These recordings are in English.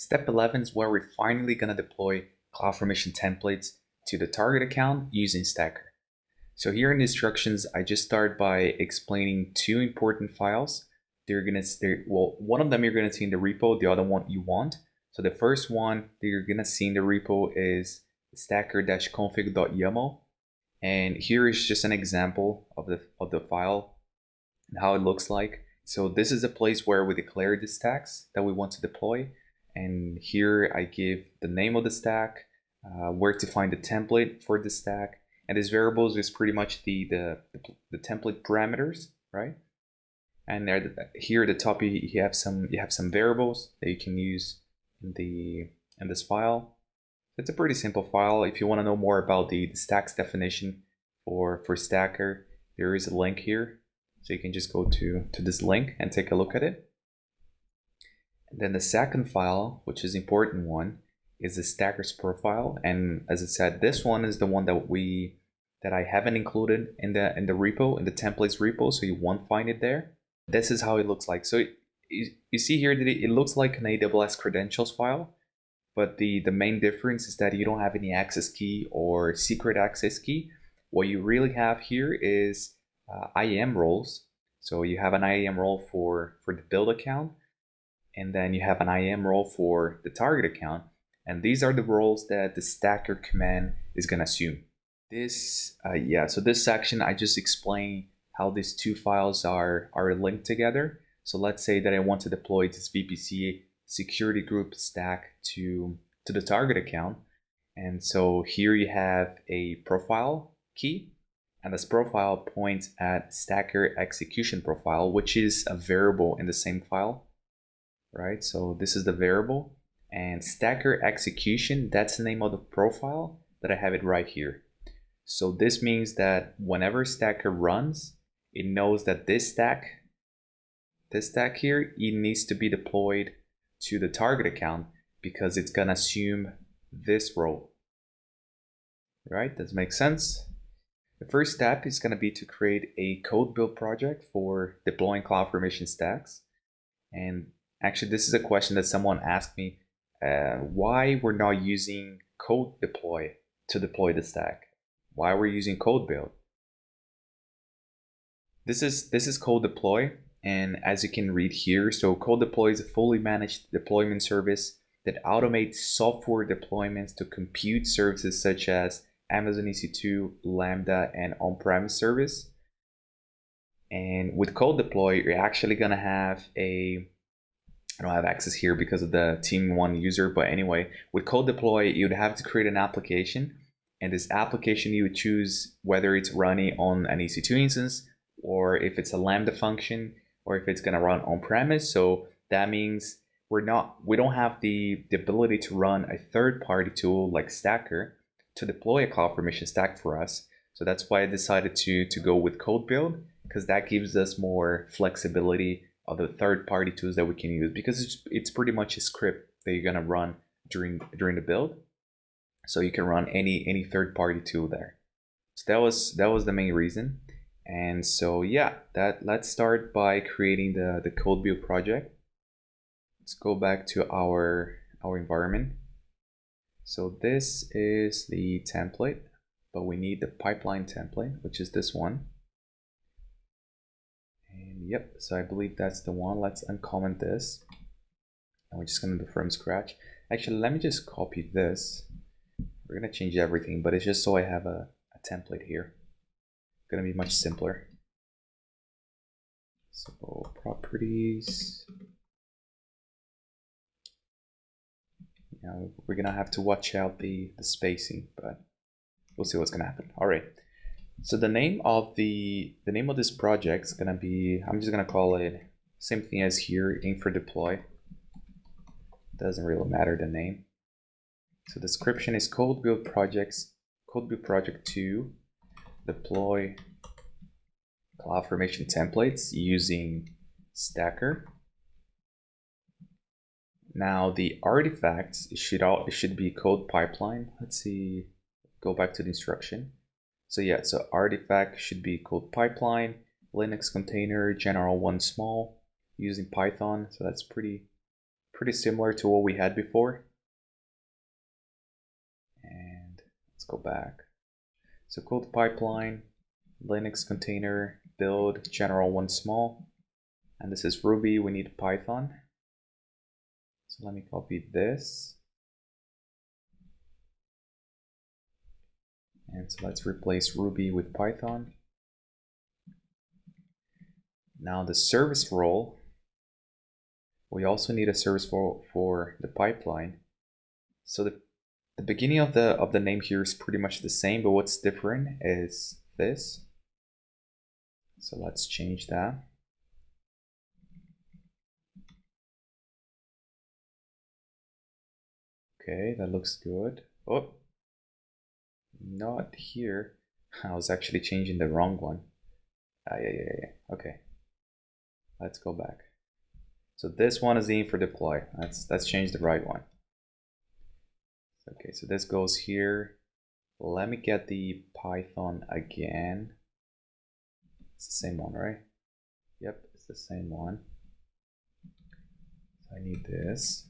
Step 11 is where we're finally going to deploy CloudFormation templates to the target account using Stacker. So here in the instructions, I just start by explaining two important files. One of them you're going to see in the repo, the other one you want. So the first one that you're going to see in the repo is stacker-config.yaml. And here is just an example of the file and how it looks like. So this is a place where we declare the stacks that we want to deploy. And here I give the name of the stack, where to find the template for the stack. And these variables is pretty much the template parameters, right? And here at the top you have some variables that you can use in this file. It's a pretty simple file. If you want to know more about the stacks definition for Stacker, there is a link here. So you can just go to this link and take a look at it. And then the second file, which is the important one, is the Stacker's profile. And as I said, this one is the one that I haven't included in the repo, in the templates repo, so you won't find it there. This is how it looks like. So you see here that it looks like an AWS credentials file, but the main difference is that you don't have any access key or secret access key. What you really have here is IAM roles. So you have an IAM role for the build account, and then you have an IAM role for the target account. And these are the roles that the Stacker command is going to assume. So this section, I just explain how these two files are linked together. So let's say that I want to deploy this VPC security group stack to the target account. And so here you have a profile key, and this profile points at Stacker execution profile, which is a variable in the same file, right? So this is the variable, and Stacker execution, that's the name of the profile that I have it right here. So this means that whenever Stacker runs, it knows that this stack here, it needs to be deployed to the target account because it's gonna assume this role, right? Does it make sense? The first step is gonna be to create a CodeBuild project for deploying CloudFormation stacks. And actually, this is a question that someone asked me, why we're not using CodeDeploy to deploy the stack. Why we're using CodeBuild. This is CodeDeploy, and as you can read here, so CodeDeploy is a fully managed deployment service that automates software deployments to compute services such as Amazon EC2, Lambda, and on-premise service. And with CodeDeploy, you're actually gonna have I don't have access here because of the team one user, but anyway, with CodeDeploy, you'd have to create an application, and this application you would choose whether it's running on an EC2 instance, or if it's a Lambda function, or if it's gonna run on-premise. So that means we don't have the ability to run a third-party tool like Stacker to deploy a CloudFormation stack for us. So that's why I decided to go with CodeBuild, because that gives us more flexibility of the third-party tools that we can use, because it's pretty much a script that you're gonna run during the build. So you can run any third-party tool there. So that was the main reason. And so yeah, let's start by creating the CodeBuild project. Let's go back to our environment. So this is the template, but we need the pipeline template, which is this one. And yep, so I believe that's the one. Let's uncomment this. And we're just gonna do from scratch. Actually, let me just copy this. We're gonna change everything, but it's just so I have a template here. Gonna be much simpler. So properties. Now we're gonna have to watch out the spacing, but we'll see what's gonna happen. All right. So the name of this project is gonna be, I'm just gonna call it same thing as here, infra deploy. Doesn't really matter the name. So description is CodeBuild project 2 deploy CloudFormation templates using Stacker. Now the artifacts, it should be CodePipeline. Let's see, go back to the instruction. So yeah, so artifact should be CodePipeline, Linux container, general one small, using Python. So that's pretty pretty similar to what we had before. And let's go back. So code pipeline, Linux container, build, general one small. And this is Ruby, we need Python. So let me copy this. And so let's replace Ruby with Python. Now the service role, we also need a service role for the pipeline. So the beginning of the name here is pretty much the same, but what's different is this. So let's change that. Okay, that looks good. Oh, not here. I was actually changing the wrong one. Yeah. Okay. Let's go back. So this one is the info deploy. Let's change the right one. Okay, so this goes here. Let me get the Python again. It's the same one, right? Yep, it's the same one. So I need this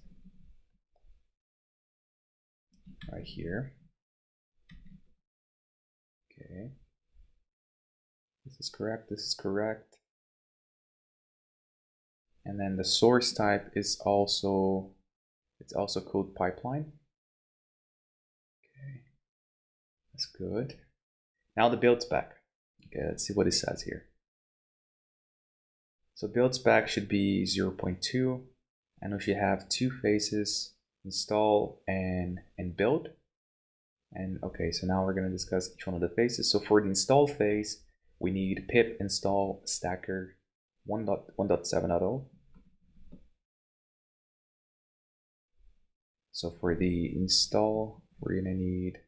right here. Okay. This is correct, this is correct. And then the source type is also, it's also code pipeline. Okay, that's good. Now the build spec. Okay, let's see what it says here. So build spec should be 0.2, and we should have two phases, install and build. And okay, so now we're going to discuss each one of the phases. So for the install phase, we need pip install stacker 1.7.0. So for the install, we're going to need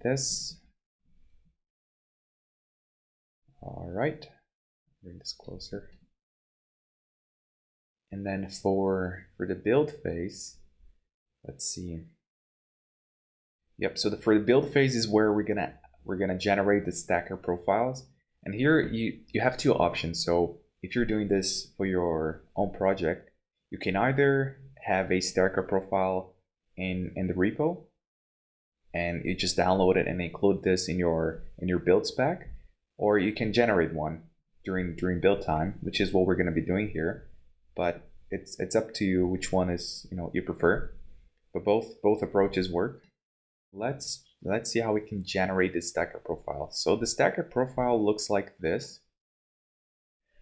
this. All right, bring this closer. And then for the build phase, let's see. Yep, so for the build phase is where we're gonna generate the stacker profiles. And here you have two options. So if you're doing this for your own project, you can either have a stacker profile in the repo, and you just download it and include this in your build spec, or you can generate one during build time, which is what we're going to be doing here. But it's up to you which one is you prefer. But both approaches work. Let's see how we can generate this stacker profile. So the stacker profile looks like this.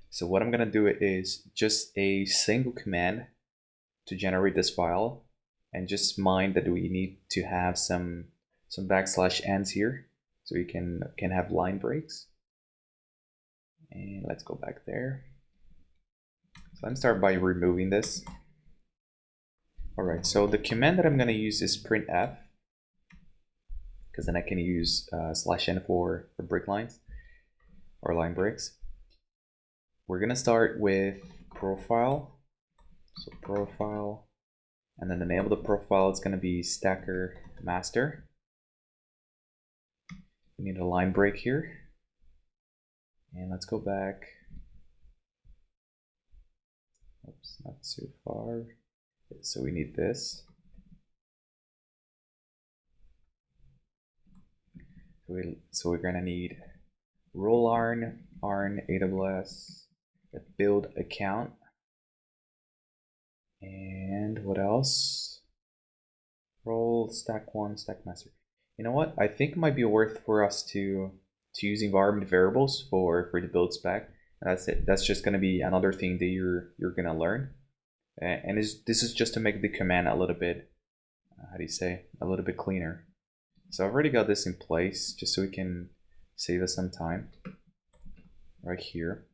So what I'm going to do is just a single command to generate this file, and just mind that we need to have some \ns here so we can have line breaks. And let's go back there. So let me start by removing this. All right, so the command that I'm going to use is printf, because then I can use /n for break lines or line breaks. We're going to start with profile. So profile, and then the name of the profile is going to be stacker master. We need a line break here. And let's go back. Oops, not too far. So we need this. So we're going to need role arn AWS build account. And what else? Role stack one stack master. You know what? I think it might be worth for us to use environment variables for the build spec. That's it. That's just going to be another thing that you're going to learn. And this is just to make the command a little bit, how do you say, a little bit cleaner. So I've already got this in place just so we can save us some time right here.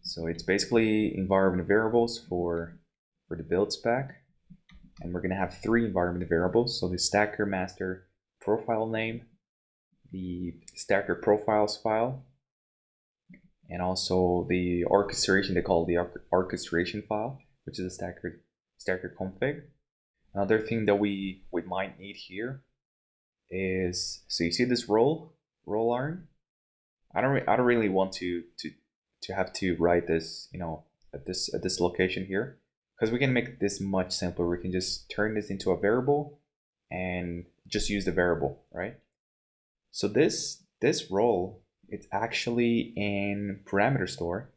So it's basically environment variables for the build spec, and we're going to have three environment variables. So the stacker master profile name, the stacker profiles file, and also the orchestration. They call it the orchestration file, which is a stacker config. Another thing that we might need here is, so you see this role arn. I don't really want to have to write this at this location here, because we can make this much simpler. We can just turn this into a variable and just use the variable, right? So this role, it's actually in parameter store.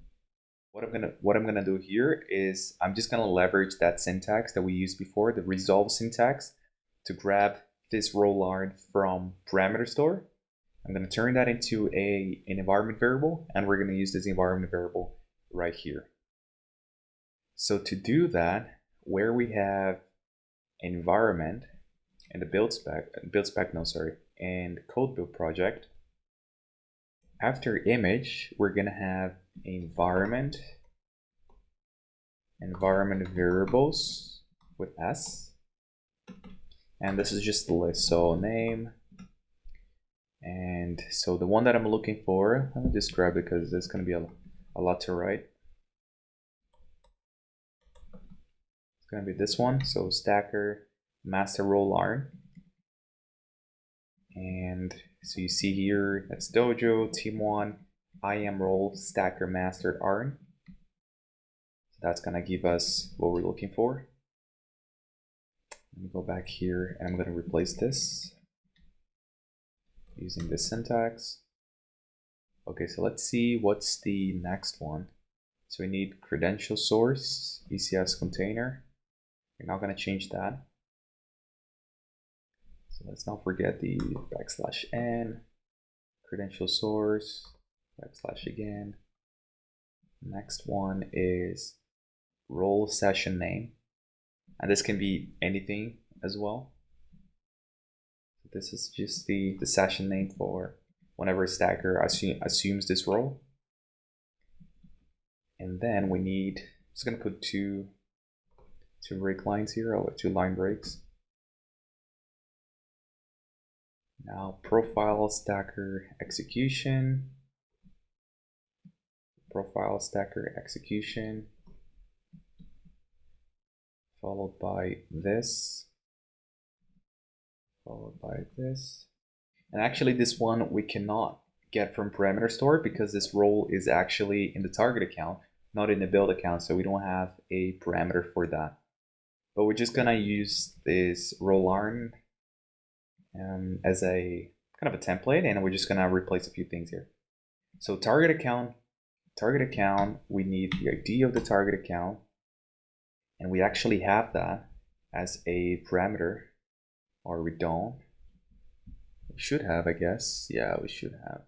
What I'm gonna do here is I'm just gonna leverage that syntax that we used before, the resolve syntax, to grab this role art from parameter store. I'm gonna turn that into an environment variable, and we're gonna use this environment variable right here. So to do that, where we have environment and the build spec, and CodeBuild project, after image, we're gonna have environment variables with S, and this is just the list. So name, and so the one that I'm looking for, let me just grab it because there's gonna be a lot to write. It's gonna be this one. So stacker master role arn, and so you see here that's Dojo team 1 IAM role stacker master arn. That's gonna give us what we're looking for. Let me go back here and I'm gonna replace this using this syntax. Okay, so let's see what's the next one. So we need credential source, ECS container. We're not gonna change that. So let's not forget the \n, credential source, / again. Next one is role session name, and this can be anything as well. This is just the session name for whenever a stacker assumes this role. And then we need, just gonna put two break lines here, or 2 line breaks. Now profile stacker execution, followed by this, and actually this one we cannot get from parameter store because this role is actually in the target account, not in the build account, so we don't have a parameter for that. But we're just gonna use this role arn as a kind of a template, and we're just gonna replace a few things here. So target account, we need the ID of the target account, and we actually have that as a parameter, or we don't. We should have, I guess. Yeah, we should have.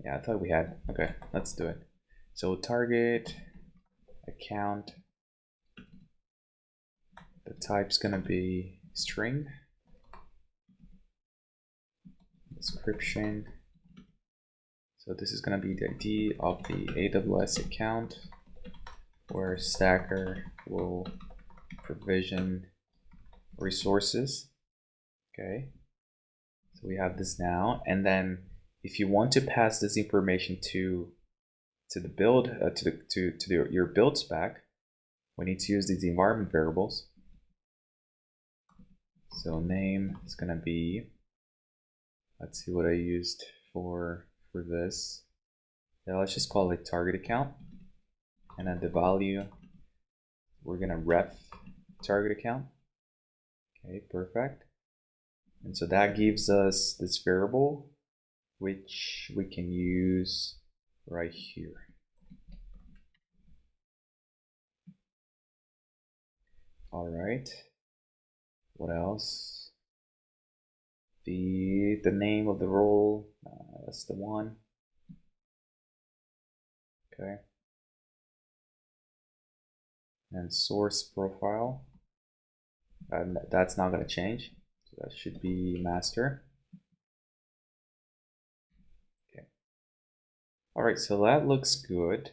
Yeah, I thought we had. Okay, let's do it. So target account, the type's gonna be string, description. So this is going to be the ID of the AWS account where stacker will provision resources. Okay, so we have this now, and then if you want to pass this information to the build your build spec, we need to use these environment variables. So name is going to be, let's see what I used for this. Yeah, let's just call it target account, and then the value, we're gonna ref target account. Okay, perfect. And so that gives us this variable, which we can use right here. All right, what else? The name of the role, that's the one. Okay. And source profile, and that's not going to change. So that should be master. Okay. All right, so that looks good.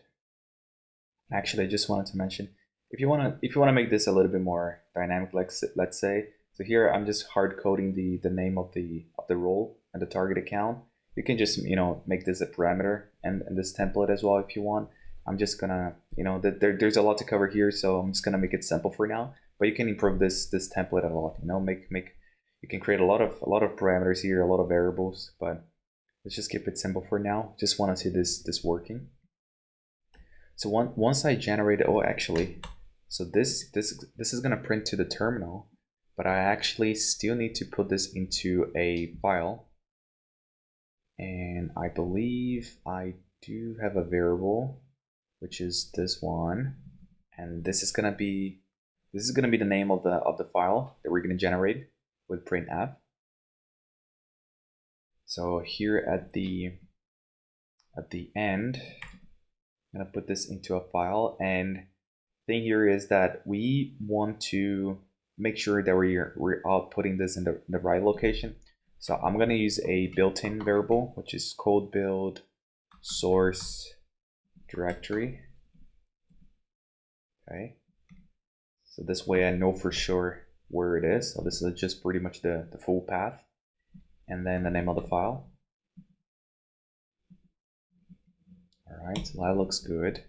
Actually, I just wanted to mention, if you want to make this a little bit more dynamic, let's say. So here I'm just hard coding the name of the role and the target account. You can just make this a parameter and this template as well if you want. I'm just gonna there's a lot to cover here, so I'm just gonna make it simple for now. But you can improve this template a lot. You can create a lot of parameters here, a lot of variables. But let's just keep it simple for now. Just want to see this working. So once I generate, oh, actually, so this is gonna print to the terminal, but I actually still need to put this into a file. And I believe I do have a variable, which is this one, and this is gonna be the name of the file that we're gonna generate with printf. So here at the end, I'm gonna put this into a file, and thing here is that we want to make sure that we're outputting this in the right location. So I'm gonna use a built-in variable, which is CodeBuild source directory. Okay. So this way I know for sure where it is. So this is just pretty much the full path. And then the name of the file. All right, so that looks good.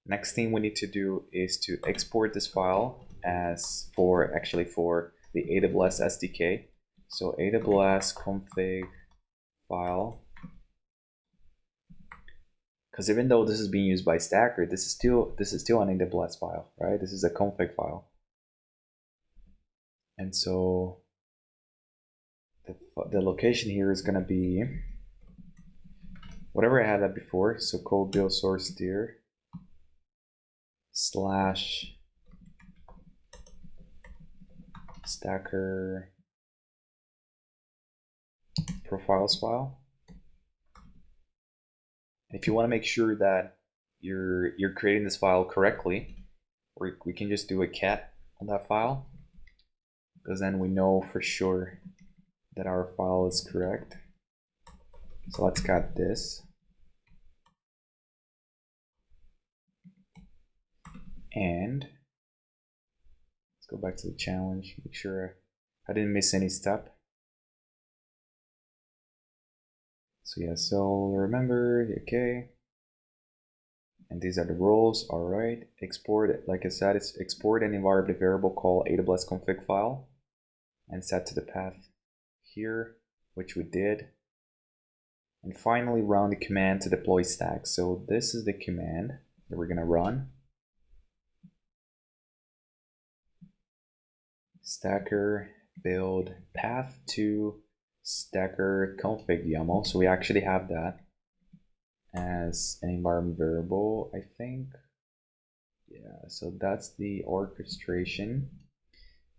Next thing we need to do is to export this file as for the AWS SDK. So AWS config file. Because even though this is being used by Stacker, this is still an AWS file, right? This is a config file. And so the location here is gonna be whatever I had that before. So CodeBuild source dir / Stacker profiles file. If you want to make sure that you're creating this file correctly, we can just do a cat on that file, because then we know for sure that our file is correct. So let's cat this. And let's go back to the challenge, make sure I didn't miss any step. So yeah, so remember, okay. And these are the roles, all right. Export, like I said, it's export an environment variable called AWS config file and set to the path here, which we did. And finally run the command to deploy stack. So this is the command that we're gonna run. Stacker build path to stacker config YAML. So we actually have that as an environment variable, I think. Yeah, so that's the orchestration.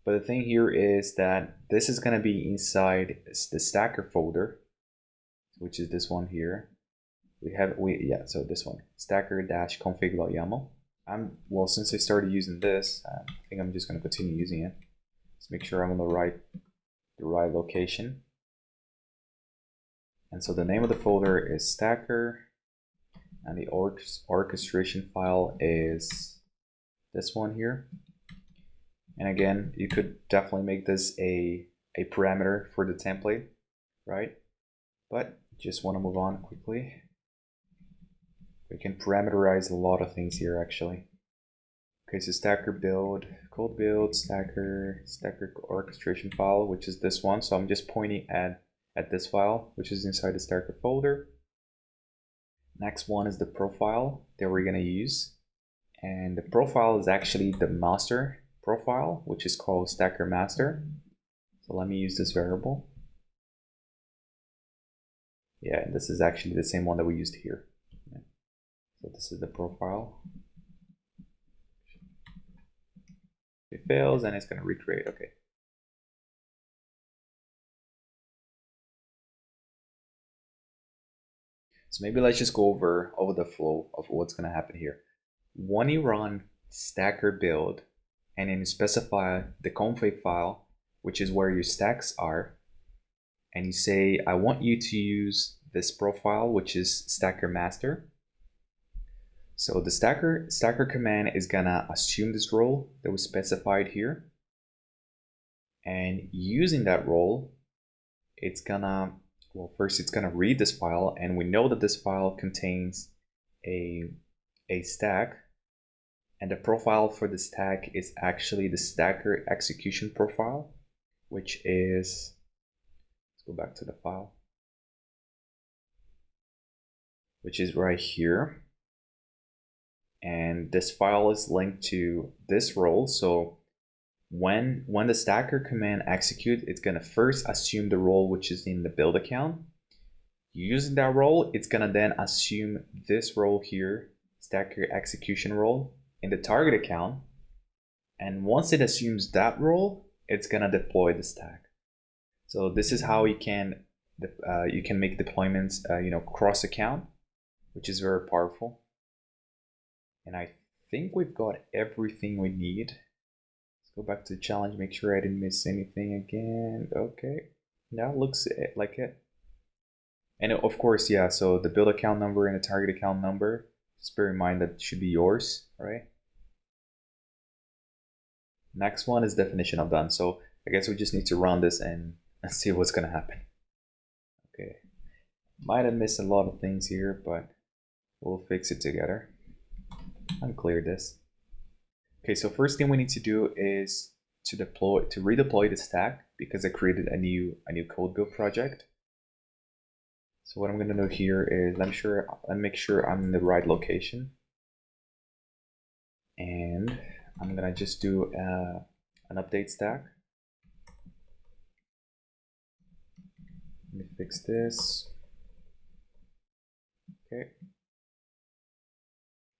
But the thing here is that this is going to be inside the stacker folder, which is this one here. So this one, stacker-config.yaml. Well, since I started using this, I think I'm just going to continue using it. Let's make sure I'm on the right location. And so the name of the folder is stacker, and the orchestration file is this one here. And again, you could definitely make this a parameter for the template, right? But just want to move on quickly. We can parameterize a lot of things here actually. Okay, so stacker build, CodeBuild, stacker orchestration file, which is this one. So I'm just pointing at this file, which is inside the stacker folder. Next one is the profile that we're gonna use. And the profile is actually the master profile, which is called stacker master. So let me use this variable. Yeah, this is actually the same one that we used here. Yeah. So this is the profile. If it fails, then it's going to recreate. Okay. So maybe let's just go over the flow of what's going to happen here. When you run stacker build and then you specify the config file, which is where your stacks are, and you say, I want you to use this profile, which is stacker master. So the stacker command is gonna assume this role that was specified here. And using that role, it's gonna, well, first it's gonna read this file, and we know that this file contains a stack, and the profile for the stack is actually the stacker execution profile, which is, let's go back to the file, which is right here. and this file is linked to this role. So when the stacker command executes, it's gonna first assume the role which is in the build account. Using that role, it's gonna then assume this role here, stacker execution role, in the target account. And once it assumes that role, it's gonna deploy the stack. So this is how you can make deployments, cross account, which is very powerful. And I think we've got everything we need. Let's go back to the challenge, make sure I didn't miss anything again. Okay, now looks like it. And of course, yeah, so the build account number and the target account number, just bear in mind that should be yours, right? Next one is definition of done. So I guess we just need to run this and see what's gonna happen. Okay, might have missed a lot of things here, but we'll fix it together. Unclear this. Okay, so first thing we need to do is to redeploy the stack, because I created a new CodeBuild project. So what I'm gonna do here is make sure I'm in the right location, and I'm gonna just do an update stack. Let me fix this. Okay.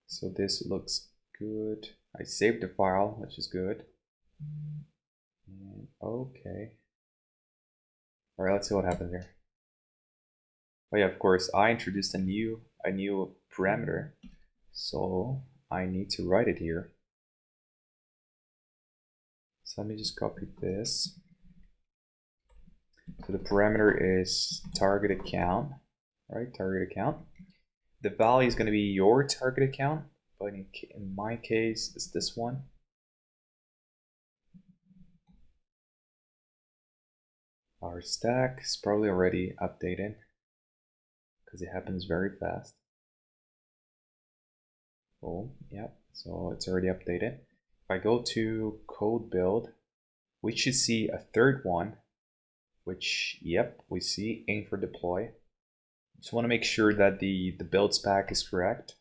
So this looks good. I saved the file, which is good. And okay. All right, let's see what happens here. Oh yeah, of course, I introduced a new parameter, so I need to write it here. So let me just copy this. So the parameter is target account, right? Target account. The value is going to be your target account, but in my case, it's this one. Our stack is probably already updated because it happens very fast. Oh, yeah, so it's already updated. If I go to CodeBuild, we should see a third one, which, yep, we see aim for deploy. Just want to make sure that the build spec is correct.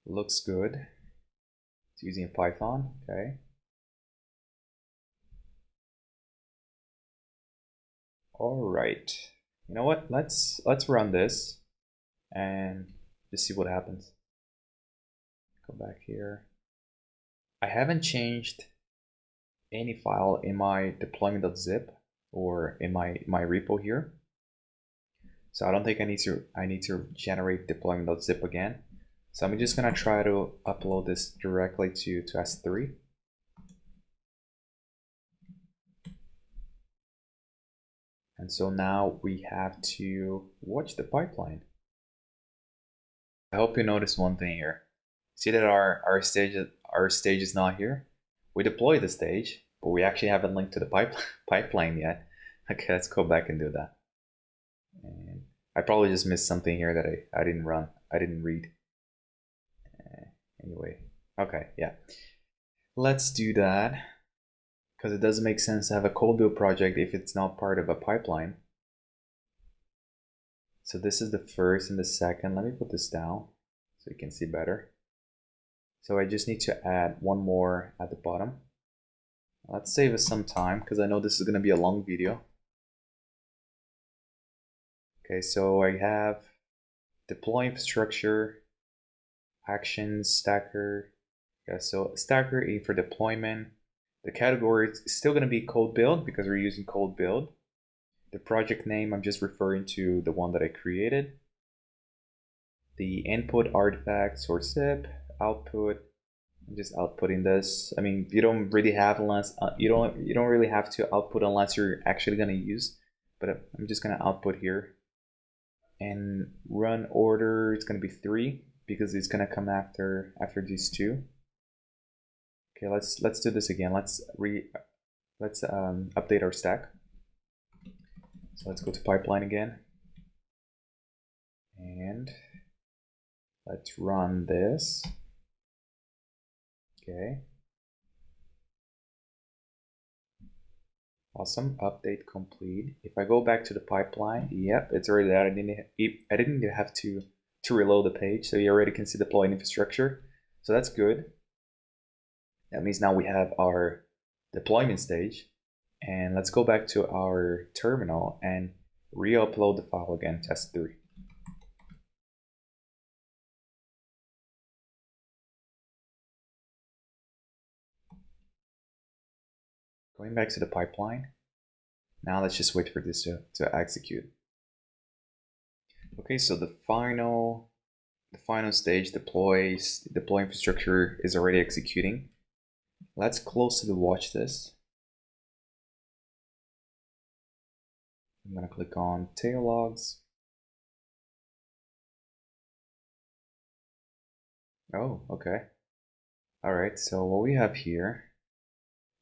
Looks good. It's using Python, okay. All right, you know what? Let's run this and just see what happens. Go back here. I haven't changed any file in my deployment.zip or in my repo here, so I don't think I need to generate deployment.zip again. So I'm just gonna try to upload this directly to S3. And so now we have to watch the pipeline. I hope you notice one thing here. See that our stage is not here. We deployed the stage, but we actually haven't linked to the pipeline yet. Okay, let's go back and do that. And I probably just missed something here that I didn't run. I didn't read. Anyway, okay, yeah. Let's do that, because it doesn't make sense to have a CodeBuild project if it's not part of a pipeline. So this is the first and the second. Let me put this down so you can see better. So I just need to add one more at the bottom. Let's save us some time, because I know this is going to be a long video. Okay, so I have deploy infrastructure, actions, stacker. Yeah, so stacker, aim for deployment. The category is still going to be CodeBuild because we're using CodeBuild. The project name, I'm just referring to the one that I created. The input artifact, source zip, output. I'm just outputting this. I mean, you don't really have you don't really have to output unless you're actually going to use. But I'm just going to output here. And run order, it's going to be 3 because it's going to come after these two. Okay, let's do this again. Let's update our stack. So let's go to pipeline again, and let's run this. Okay. Awesome, update complete. If I go back to the pipeline, yep, it's already there. I didn't even have to reload the page, so you already can see deployed infrastructure. So that's good. That means now we have our deployment stage. And let's go back to our terminal and re-upload the file again, test3. Going back to the pipeline. Now let's just wait for this to execute. Okay, so the final stage deploy infrastructure is already executing. Let's closely watch this. I'm going to click on tail logs. Oh, okay. All right, so what we have here,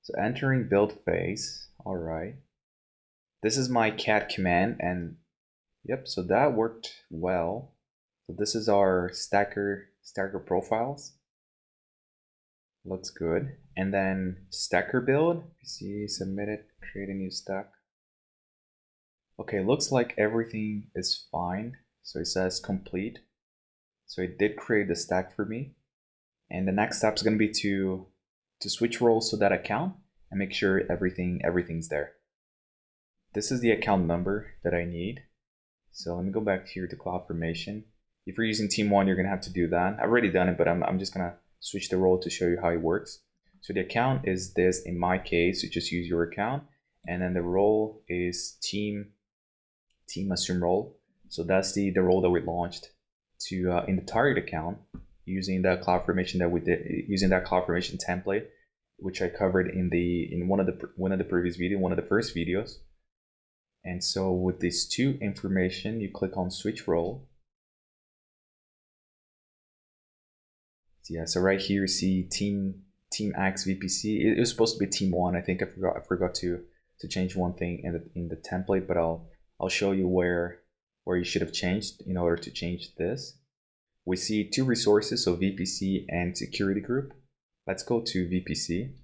so entering build phase. All right. This is my cat command, and yep, so that worked well. So this is our stacker profiles. Looks good. And then stacker build, PC submitted, create a new stack. Okay, looks like everything is fine. So it says complete. So it did create the stack for me. And the next step is going to be to switch roles to that account and make sure everything's there. This is the account number that I need. So let me go back here to CloudFormation. If you're using Team 1, you're going to have to do that. I've already done it, but I'm just going to switch the role to show you how it works. So the account is this. In my case, you just use your account. And then the role is team assume role. So that's the role that we launched to in the target account using that CloudFormation that we did, using that CloudFormation template, which I covered in one of the previous videos, one of the first videos. And so with these two information, you click on switch role. So yeah, so right here you see team X VPC. It was supposed to be team 1. I think I forgot to change one thing in the template, but I'll show you where you should have changed in order to change this. We see two resources, so VPC and security group. Let's go to VPC.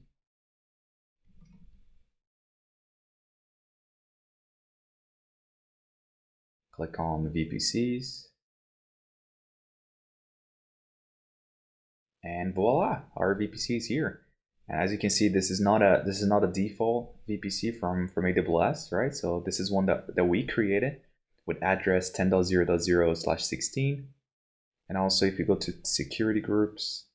Click on VPCs. And voila, our VPC is here. And as you can see, this is not a default VPC from AWS, right? So this is one that we created with address 10.0.0/16. And also if you go to security groups,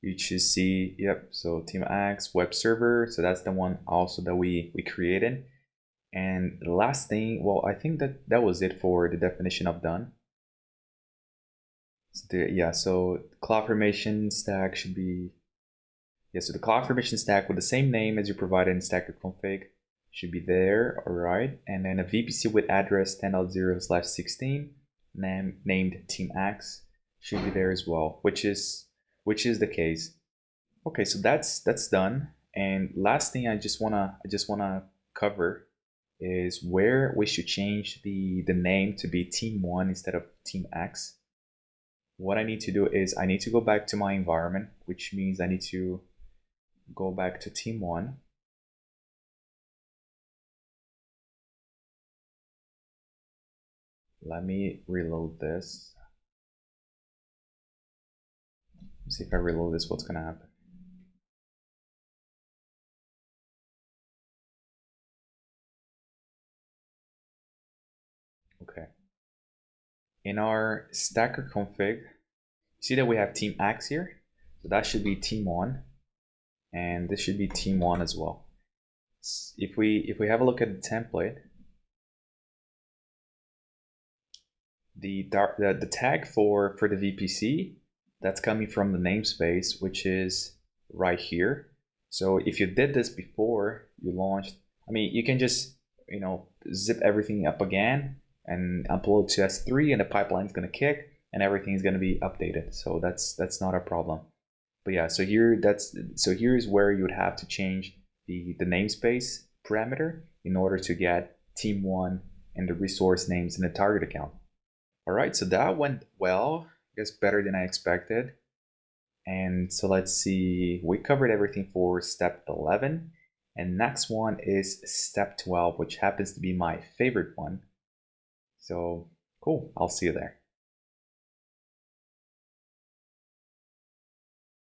you should see, yep, so Team X web server. So that's the one also that we created. And the last thing, well, I think that was it for the definition of done. So so CloudFormation stack should be, so the CloudFormation stack with the same name as you provided in stacker config should be there, all right. And then a VPC with address 10.0/16 named Team X should be there as well, which is the case. Okay, so that's done. And last thing I just wanna cover is where we should change the name to be Team 1 instead of Team X. What I need to do is I need to go back to my environment, which means I need to go back to Team 1. Let me reload this. Let's see if I reload this, what's gonna happen. Okay. In our stacker config, see that we have Team X here. So that should be Team 1. And this should be Team 1 as well. If we have a look at the template, the tag for the VPC, that's coming from the namespace, which is right here. So if you did this before you launched, I mean, you can just, zip everything up again and upload to S3 and the pipeline's going to kick and everything is going to be updated. So that's not a problem. But yeah, so here's where you would have to change the namespace parameter in order to get Team 1 and the resource names in the target account. All right, so that went well, I guess better than I expected. And so let's see, we covered everything for step 11. And next one is step 12, which happens to be my favorite one. So cool, I'll see you there.